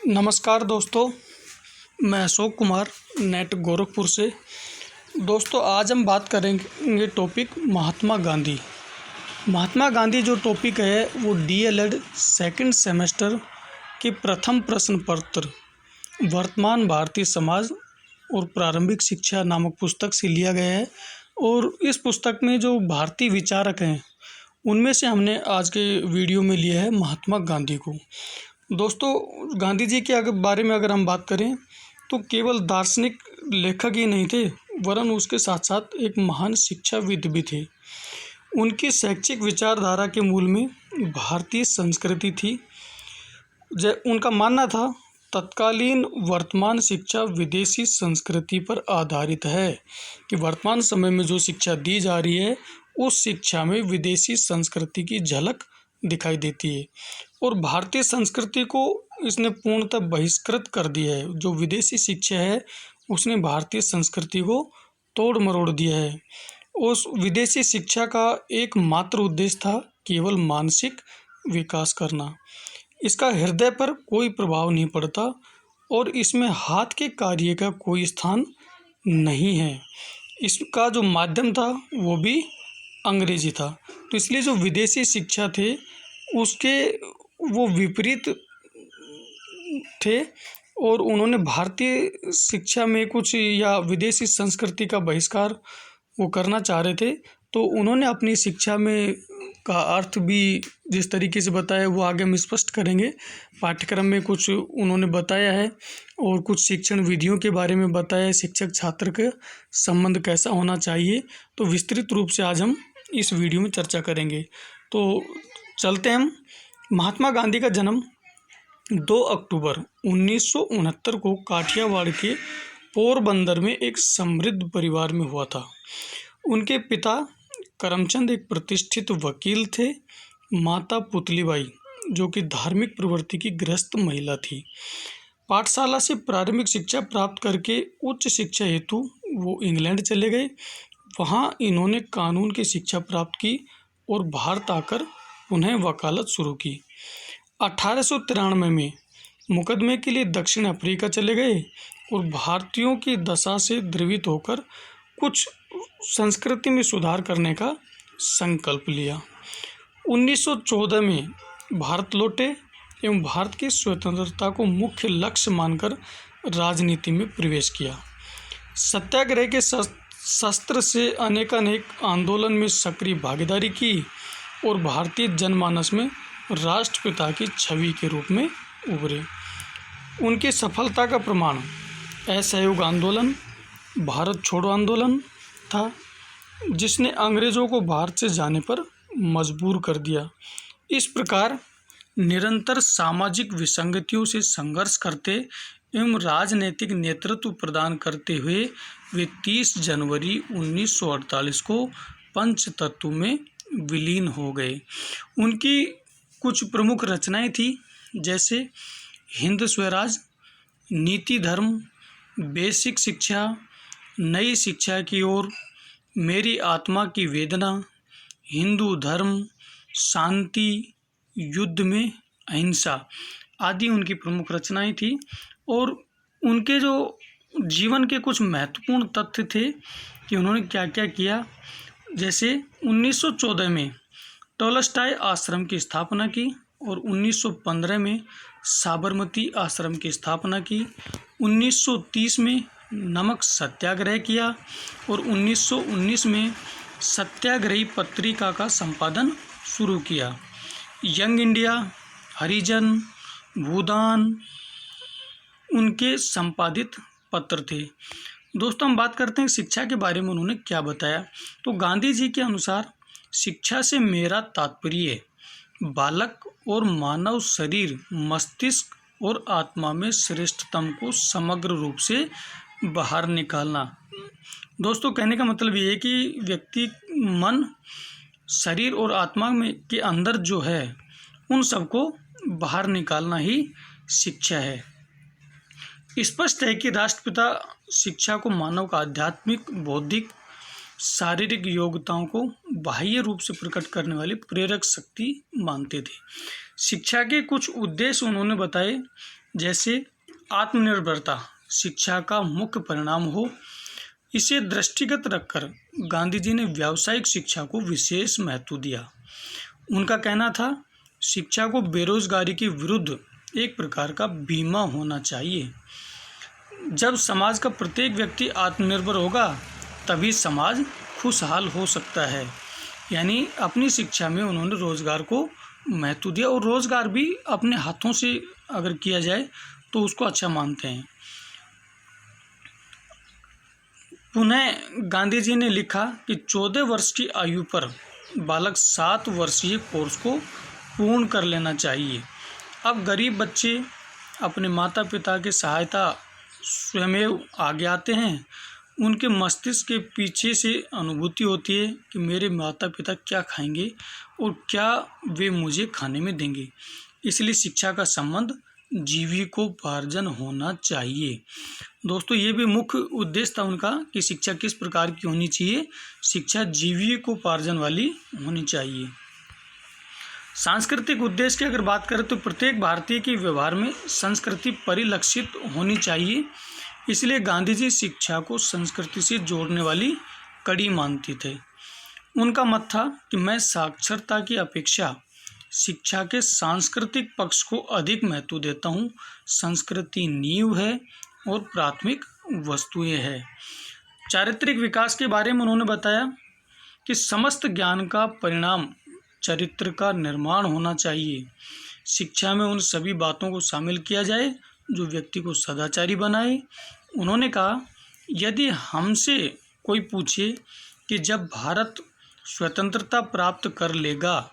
नमस्कार दोस्तों, मैं अशोक कुमार नेट गोरखपुर से। दोस्तों, आज हम बात करेंगे टॉपिक महात्मा गांधी। महात्मा गांधी जो टॉपिक है वो डीएलएड सेकंड सेमेस्टर के प्रथम प्रश्न पत्र वर्तमान भारतीय समाज और प्रारंभिक शिक्षा नामक पुस्तक से लिया गया है। और इस पुस्तक में जो भारतीय विचारक हैं उनमें से हमने आज के वीडियो में लिया है महात्मा गांधी को। दोस्तों, गांधी जी के बारे में अगर हम बात करें तो केवल दार्शनिक लेखक ही नहीं थे, वरन उसके साथ साथ एक महान शिक्षाविद भी थे। उनकी शैक्षिक विचारधारा के मूल में भारतीय संस्कृति थी। उनका मानना था तत्कालीन वर्तमान शिक्षा विदेशी संस्कृति पर आधारित है, कि वर्तमान समय में जो शिक्षा दी जा रही है उस शिक्षा में विदेशी संस्कृति की झलक दिखाई देती है। और भारतीय संस्कृति को इसने पूर्णतः बहिष्कृत कर दिया है। जो विदेशी शिक्षा है उसने भारतीय संस्कृति को तोड़ मरोड़ दिया है। उस विदेशी शिक्षा का एकमात्र उद्देश्य था केवल मानसिक विकास करना। इसका हृदय पर कोई प्रभाव नहीं पड़ता और इसमें हाथ के कार्य का कोई स्थान नहीं है। इसका जो माध्यम था वो भी अंग्रेजी था। तो इसलिए जो विदेशी शिक्षा थे उसके वो विपरीत थे और उन्होंने भारतीय शिक्षा में कुछ या विदेशी संस्कृति का बहिष्कार वो करना चाह रहे थे। तो उन्होंने अपनी शिक्षा में का अर्थ भी जिस तरीके से बताया वो आगे हम स्पष्ट करेंगे। पाठ्यक्रम में कुछ उन्होंने बताया है और कुछ शिक्षण विधियों के बारे में बताया है, शिक्षक छात्र का संबंध कैसा होना चाहिए। तो विस्तृत रूप से आज हम इस वीडियो में चर्चा करेंगे। तो चलते हैं हम। महात्मा गांधी का जन्म 2 अक्टूबर 1969 को काठियावाड़ के पोरबंदर में एक समृद्ध परिवार में हुआ था। उनके पिता करमचंद एक प्रतिष्ठित वकील थे। माता पुतलीबाई जो कि धार्मिक प्रवृत्ति की गृहस्थ महिला थी। पाठशाला से प्रारंभिक शिक्षा प्राप्त करके उच्च शिक्षा हेतु वो इंग्लैंड चले गए। वहाँ इन्होंने कानून की शिक्षा प्राप्त की और भारत आकर उन्हें वकालत शुरू की। 1893 में मुकदमे के लिए दक्षिण अफ्रीका चले गए और भारतीयों की दशा से द्रवित होकर कुछ संस्कृति में सुधार करने का संकल्प लिया। 1914 में भारत लौटे एवं भारत की स्वतंत्रता को मुख्य लक्ष्य मानकर राजनीति में प्रवेश किया। सत्याग्रह के शस्त्र से अनेकानेक आंदोलन में सक्रिय भागीदारी की और भारतीय जनमानस में राष्ट्रपिता की छवि के रूप में उभरे। उनकी सफलता का प्रमाण असहयोग आंदोलन, भारत छोड़ो आंदोलन था, जिसने अंग्रेजों को भारत से जाने पर मजबूर कर दिया। इस प्रकार निरंतर सामाजिक विसंगतियों से संघर्ष करते एवं राजनीतिक नेतृत्व प्रदान करते हुए वे 30 जनवरी 1948 को पंचतत्व में विलीन हो गए। उनकी कुछ प्रमुख रचनाएं थी, जैसे हिंद स्वराज, नीति धर्म, बेसिक शिक्षा, नई शिक्षा की ओर, मेरी आत्मा की वेदना, हिंदू धर्म, शांति, युद्ध में अहिंसा आदि उनकी प्रमुख रचनाएं थी। और उनके जो जीवन के कुछ महत्वपूर्ण तथ्य थे कि उन्होंने क्या क्या किया, जैसे 1914 में टॉलस्टॉय आश्रम की स्थापना की और 1915 में साबरमती आश्रम की स्थापना की। 1930 में नमक सत्याग्रह किया और 1919 में सत्याग्रही पत्रिका का संपादन शुरू किया। यंग इंडिया, हरिजन, भूदान उनके संपादित पत्र थे। दोस्तों, हम बात करते हैं शिक्षा के बारे में उन्होंने क्या बताया। तो गांधी जी के अनुसार शिक्षा से मेरा तात्पर्य बालक और मानव शरीर, मस्तिष्क और आत्मा में श्रेष्ठतम को समग्र रूप से बाहर निकालना। दोस्तों, कहने का मतलब ये है कि व्यक्ति मन, शरीर और आत्मा में के अंदर जो है उन सबको बाहर निकालना ही शिक्षा है। स्पष्ट है कि राष्ट्रपिता शिक्षा को मानव का आध्यात्मिक, बौद्धिक, शारीरिक योग्यताओं को बाह्य रूप से प्रकट करने वाली प्रेरक शक्ति मानते थे। शिक्षा के कुछ उद्देश्य उन्होंने बताए, जैसे आत्मनिर्भरता शिक्षा का मुख्य परिणाम हो। इसे दृष्टिगत रखकर गांधी जी ने व्यावसायिक शिक्षा को विशेष महत्व दिया। उनका कहना था, शिक्षा को बेरोजगारी के विरुद्ध एक प्रकार का बीमा होना चाहिए। जब समाज का प्रत्येक व्यक्ति आत्मनिर्भर होगा तभी समाज खुशहाल हो सकता है। यानी अपनी शिक्षा में उन्होंने रोजगार को महत्व दिया, और रोजगार भी अपने हाथों से अगर किया जाए तो उसको अच्छा मानते हैं। पुनः गांधी जी ने लिखा कि 14 वर्ष की आयु पर बालक 7 वर्षीय कोर्स को पूर्ण कर लेना चाहिए। अब गरीब बच्चे अपने माता पिता की सहायता स्वयं आगे आते हैं। उनके मस्तिष्क के पीछे से अनुभूति होती है कि मेरे माता पिता क्या खाएंगे और क्या वे मुझे खाने में देंगे। इसलिए शिक्षा का संबंध जीविकोपार्जन होना चाहिए। दोस्तों, ये भी मुख्य उद्देश्य था उनका कि शिक्षा किस प्रकार की होनी चाहिए। शिक्षा जीविकोपार्जन वाली होनी चाहिए। सांस्कृतिक उद्देश्य की अगर बात करें तो प्रत्येक भारतीय के व्यवहार में संस्कृति परिलक्षित होनी चाहिए। इसलिए गांधी जी शिक्षा को संस्कृति से जोड़ने वाली कड़ी मानते थे। उनका मत था कि मैं साक्षरता की अपेक्षा शिक्षा के सांस्कृतिक पक्ष को अधिक महत्व देता हूँ। संस्कृति नींव है और प्राथमिक वस्तुएं है। चारित्रिक विकास के बारे में उन्होंने बताया कि समस्त ज्ञान का परिणाम चरित्र का निर्माण होना चाहिए। शिक्षा में उन सभी बातों को शामिल किया जाए जो व्यक्ति को सदाचारी बनाए। उन्होंने कहा, यदि हमसे कोई पूछे कि जब भारत स्वतंत्रता प्राप्त कर लेगा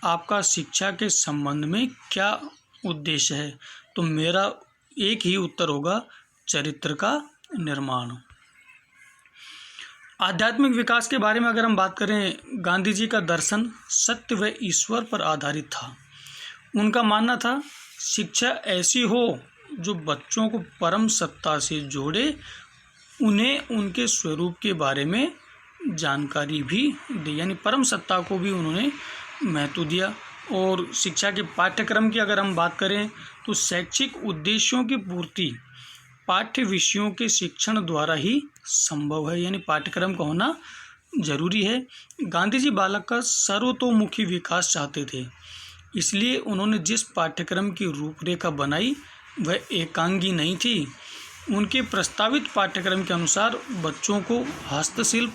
आपका शिक्षा के संबंध में क्या उद्देश्य है, तो मेरा एक ही उत्तर होगा, चरित्र का निर्माण। आध्यात्मिक विकास के बारे में अगर हम बात करें, गांधी जी का दर्शन सत्य व ईश्वर पर आधारित था। उनका मानना था, शिक्षा ऐसी हो जो बच्चों को परम सत्ता से जोड़े, उन्हें उनके स्वरूप के बारे में जानकारी भी दे। यानी परम सत्ता को भी उन्होंने महत्व दिया। और शिक्षा के पाठ्यक्रम की अगर हम बात करें तो शैक्षिक उद्देश्यों की पूर्ति पाठ्य विषयों के शिक्षण द्वारा ही संभव है। यानी पाठ्यक्रम का होना जरूरी है। गांधी जी बालक का सर्वतोमुखी विकास चाहते थे। इसलिए उन्होंने जिस पाठ्यक्रम की रूपरेखा बनाई वह एकांगी नहीं थी। उनके प्रस्तावित पाठ्यक्रम के अनुसार बच्चों को हस्तशिल्प,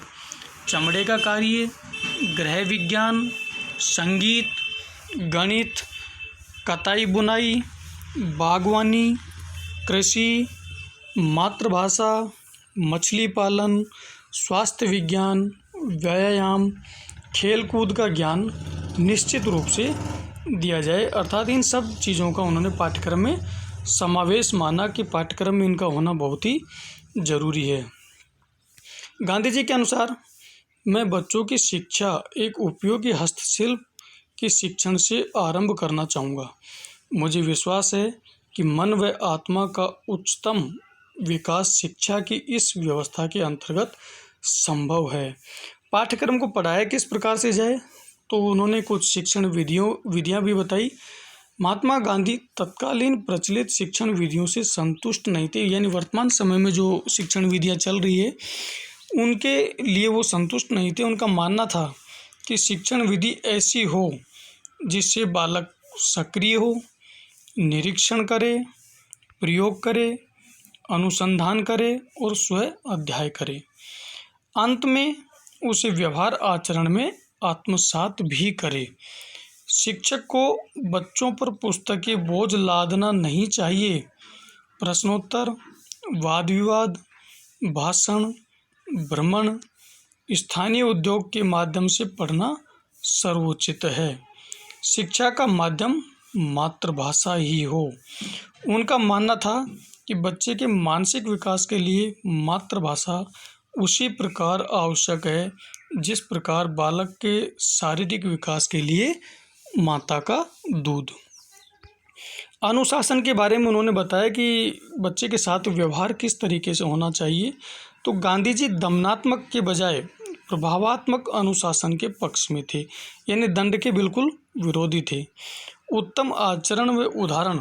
चमड़े का कार्य, गृह विज्ञान, संगीत, गणित, कताई बुनाई, बागवानी, कृषि, मातृभाषा, मछली पालन, स्वास्थ्य विज्ञान, व्यायाम, खेलकूद का ज्ञान निश्चित रूप से दिया जाए। अर्थात इन सब चीज़ों का उन्होंने पाठ्यक्रम में समावेश माना कि पाठ्यक्रम में इनका होना बहुत ही ज़रूरी है। गांधी जी के अनुसार, मैं बच्चों की शिक्षा एक उपयोगी हस्तशिल्प के शिक्षण से आरंभ करना चाहूँगा। मुझे विश्वास है कि मन व आत्मा का उच्चतम विकास शिक्षा की इस व्यवस्था के अंतर्गत संभव है। पाठ्यक्रम को पढ़ाया किस प्रकार से जाए, तो उन्होंने कुछ शिक्षण विधियाँ भी बताई। महात्मा गांधी तत्कालीन प्रचलित शिक्षण विधियों से संतुष्ट नहीं थे। यानी वर्तमान समय में जो शिक्षण विधियाँ चल रही है उनके लिए वो संतुष्ट नहीं थे। उनका मानना था कि शिक्षण विधि ऐसी हो जिससे बालक सक्रिय हो, निरीक्षण करे, प्रयोग करे, अनुसंधान करे और स्वयं अध्ययन करे। अंत में उसे व्यवहार आचरण में आत्मसात भी करे। शिक्षक को बच्चों पर पुस्तकीय बोझ लादना नहीं चाहिए। प्रश्नोत्तर, वाद विवाद, भाषण, भ्रमण, स्थानीय उद्योग के माध्यम से पढ़ना सर्वोचित है। शिक्षा का माध्यम मातृभाषा ही हो। उनका मानना था कि बच्चे के मानसिक विकास के लिए मातृभाषा उसी प्रकार आवश्यक है जिस प्रकार बालक के शारीरिक विकास के लिए माता का दूध। अनुशासन के बारे में उन्होंने बताया कि बच्चे के साथ व्यवहार किस तरीके से होना चाहिए। तो गांधी जी दमनात्मक के बजाय प्रभावात्मक अनुशासन के पक्ष में थे, यानी दंड के बिल्कुल विरोधी थे। उत्तम आचरण व उदाहरण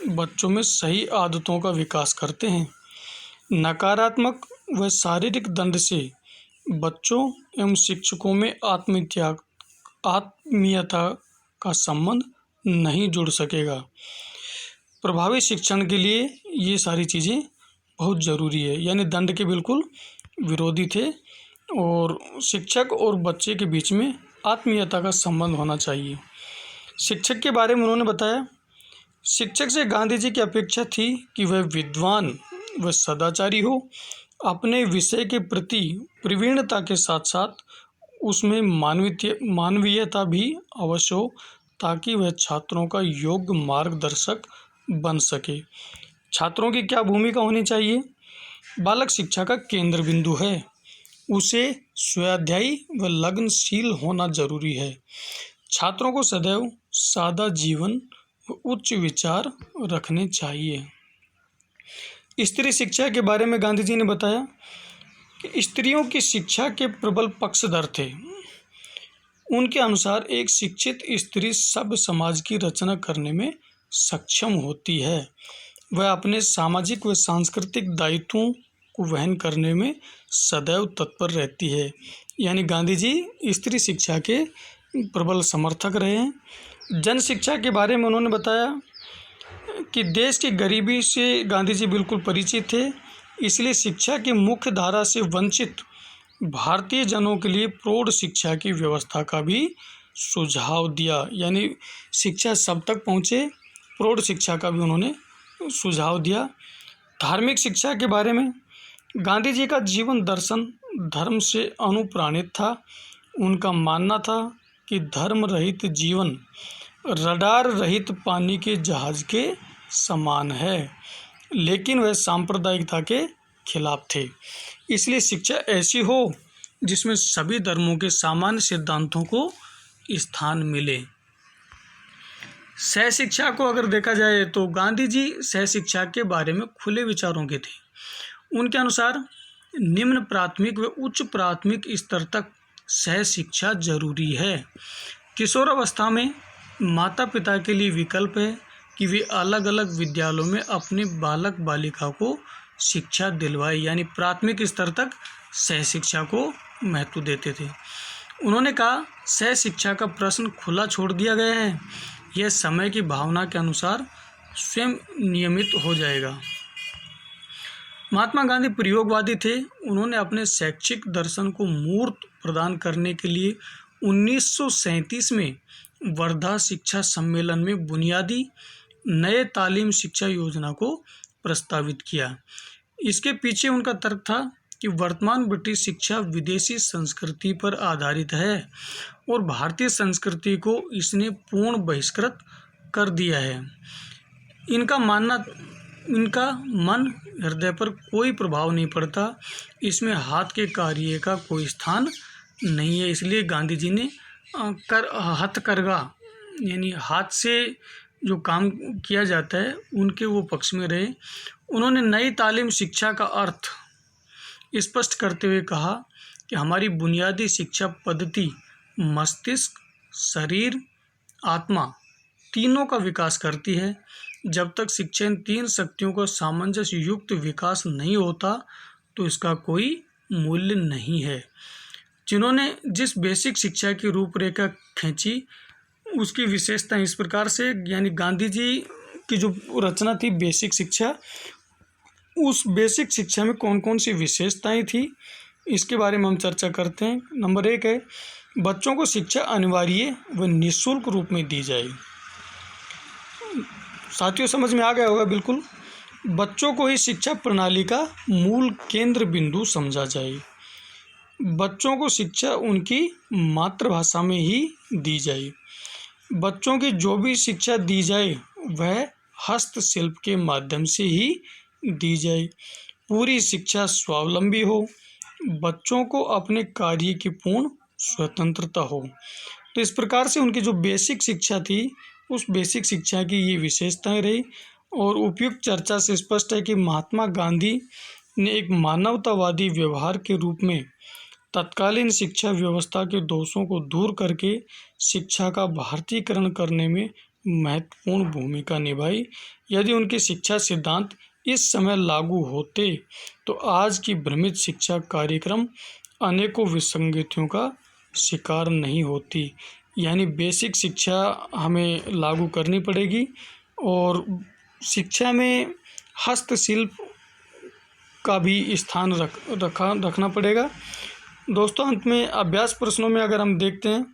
बच्चों में सही आदतों का विकास करते हैं। नकारात्मक व शारीरिक दंड से बच्चों एवं शिक्षकों में आत्मीयता का संबंध नहीं जुड़ सकेगा। प्रभावी शिक्षण के लिए ये सारी चीज़ें बहुत ज़रूरी है, यानी दंड के बिल्कुल विरोधी थे और शिक्षक और बच्चे के बीच में आत्मीयता का संबंध होना चाहिए। शिक्षक के बारे में उन्होंने बताया, शिक्षक से गांधी जी की अपेक्षा थी कि वह विद्वान व सदाचारी हो, अपने विषय के प्रति प्रवीणता के साथ साथ उसमें मानवीयता भी अवश्य हो, ताकि वह छात्रों का योग्य मार्गदर्शक बन सके। छात्रों की क्या भूमिका होनी चाहिए? बालक शिक्षा का केंद्र बिंदु है, उसे स्वाध्यायी व लगनशील होना जरूरी है। छात्रों को सदैव सादा जीवन व उच्च विचार रखने चाहिए। स्त्री शिक्षा के बारे में गांधी जी ने बताया कि स्त्रियों की शिक्षा के प्रबल पक्षधर थे। उनके अनुसार एक शिक्षित स्त्री सभ्य समाज की रचना करने में सक्षम होती है। वह अपने सामाजिक व सांस्कृतिक दायित्वों को वहन करने में सदैव तत्पर रहती है। यानी गांधी जी स्त्री शिक्षा के प्रबल समर्थक रहे हैं। जन शिक्षा के बारे में उन्होंने बताया कि देश की गरीबी से गांधी जी बिल्कुल परिचित थे, इसलिए शिक्षा की मुख्य धारा से वंचित भारतीय जनों के लिए प्रौढ़ शिक्षा की व्यवस्था का भी सुझाव दिया। यानी शिक्षा सब तक पहुँचे, प्रौढ़ शिक्षा का भी उन्होंने सुझाव दिया। धार्मिक शिक्षा के बारे में गांधी जी का जीवन दर्शन धर्म से अनुप्राणित था। उनका मानना था कि धर्म रहित जीवन रडार रहित पानी के जहाज के समान है, लेकिन वह सांप्रदायिकता के खिलाफ थे। इसलिए शिक्षा ऐसी हो जिसमें सभी धर्मों के सामान्य सिद्धांतों को स्थान मिले। सह शिक्षा को अगर देखा जाए तो गांधी जी सह शिक्षा के बारे में खुले विचारों के थे। उनके अनुसार निम्न प्राथमिक व उच्च प्राथमिक स्तर तक सह शिक्षा जरूरी है। किशोरावस्था में माता पिता के लिए विकल्प है कि वे अलग अलग विद्यालयों में अपने बालक बालिका को शिक्षा दिलवाए, यानी प्राथमिक स्तर तक सह शिक्षा को महत्व देते थे। उन्होंने कहा, सह शिक्षा का प्रश्न खुला छोड़ दिया गया है, यह समय की भावना के अनुसार स्वयं नियमित हो जाएगा। महात्मा गांधी प्रयोगवादी थे। उन्होंने अपने शैक्षिक दर्शन को मूर्त प्रदान करने के लिए 1937 में वर्धा शिक्षा सम्मेलन में बुनियादी नए तालीम शिक्षा योजना को प्रस्तावित किया। इसके पीछे उनका तर्क था कि वर्तमान ब्रिटिश शिक्षा विदेशी संस्कृति पर आधारित है और भारतीय संस्कृति को इसने पूर्ण बहिष्कृत कर दिया है। इनका मन हृदय पर कोई प्रभाव नहीं पड़ता, इसमें हाथ के कार्य का कोई स्थान नहीं है। इसलिए गांधी जी ने हथकरघा यानी हाथ से जो काम किया जाता है उनके वो पक्ष में रहे। उन्होंने नई तालीम शिक्षा का अर्थ स्पष्ट करते हुए कहा कि हमारी बुनियादी शिक्षा पद्धति मस्तिष्क, शरीर, आत्मा तीनों का विकास करती है। जब तक शिक्षा इन तीन शक्तियों का सामंजस्य युक्त विकास नहीं होता तो इसका कोई मूल्य नहीं है। जिन्होंने जिस बेसिक शिक्षा की रूपरेखा खींची उसकी विशेषता इस प्रकार से, यानी गांधी जी की जो रचना थी बेसिक शिक्षा, उस बेसिक शिक्षा में कौन कौन सी विशेषताएं थी इसके बारे में हम चर्चा करते हैं। नंबर 1 है, बच्चों को शिक्षा अनिवार्य व निःशुल्क रूप में दी जाए। साथियों समझ में आ गया होगा बिल्कुल। बच्चों को ही शिक्षा प्रणाली का मूल केंद्र बिंदु समझा जाए। बच्चों को शिक्षा उनकी मातृभाषा में ही दी जाए। बच्चों की जो भी शिक्षा दी जाए वह हस्तशिल्प के माध्यम से ही दी जाए। पूरी शिक्षा स्वावलंबी हो, बच्चों को अपने कार्य की पूर्ण स्वतंत्रता हो। तो इस प्रकार से उनकी जो बेसिक शिक्षा थी उस बेसिक शिक्षा की ये विशेषताएं रही। और उपयुक्त चर्चा से स्पष्ट है कि महात्मा गांधी ने एक मानवतावादी व्यवहार के रूप में तत्कालीन शिक्षा व्यवस्था के दोषों को दूर करके शिक्षा का भारतीयकरण करने में महत्वपूर्ण भूमिका निभाई। यदि उनके शिक्षा सिद्धांत इस समय लागू होते तो आज की भ्रमित शिक्षा कार्यक्रम अनेकों विसंगतियों का शिकार नहीं होती। यानी बेसिक शिक्षा हमें लागू करनी पड़ेगी और शिक्षा में हस्तशिल्प का भी स्थान रखना पड़ेगा। दोस्तों, अंत में अभ्यास प्रश्नों में अगर हम देखते हैं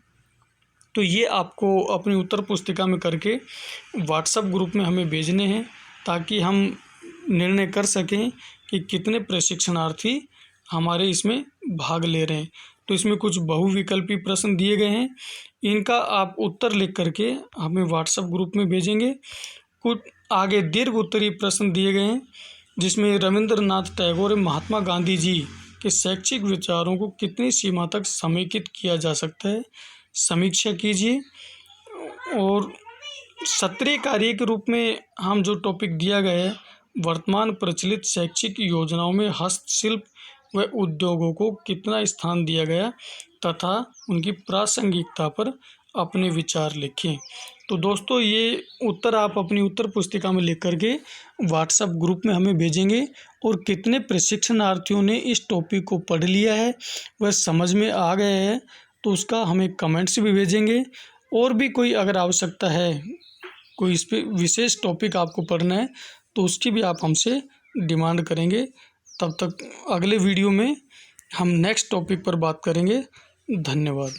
तो ये आपको अपनी उत्तर पुस्तिका में करके व्हाट्सएप ग्रुप में हमें भेजने हैं, ताकि हम निर्णय कर सकें कि कितने प्रशिक्षणार्थी हमारे इसमें भाग ले रहे हैं। तो इसमें कुछ बहुविकल्पी प्रश्न दिए गए हैं, इनका आप उत्तर लिख करके हमें व्हाट्सएप ग्रुप में भेजेंगे। कुछ आगे दीर्घ उत्तरीय प्रश्न दिए गए हैं, जिसमें रविंद्रनाथ टैगोर और महात्मा गांधी जी के शैक्षिक विचारों को कितनी सीमा तक समेकित किया जा सकता है, समीक्षा कीजिए। और सत्रीय कार्य के रूप में हम जो टॉपिक दिया गया है, वर्तमान प्रचलित शैक्षिक योजनाओं में हस्तशिल्प व उद्योगों को कितना स्थान दिया गया तथा उनकी प्रासंगिकता पर अपने विचार लिखें। तो दोस्तों, ये उत्तर आप अपनी उत्तर पुस्तिका में लिख करके व्हाट्सएप ग्रुप में हमें भेजेंगे। और कितने प्रशिक्षणार्थियों ने इस टॉपिक को पढ़ लिया है, वह समझ में आ गया है, तो उसका हमें कमेंट्स भी भेजेंगे। और भी कोई अगर आवश्यकता है, कोई इस पे विशेष टॉपिक आपको पढ़ना है, तो उसकी भी आप हमसे डिमांड करेंगे। तब तक अगले वीडियो में हम नेक्स्ट टॉपिक पर बात करेंगे। धन्यवाद।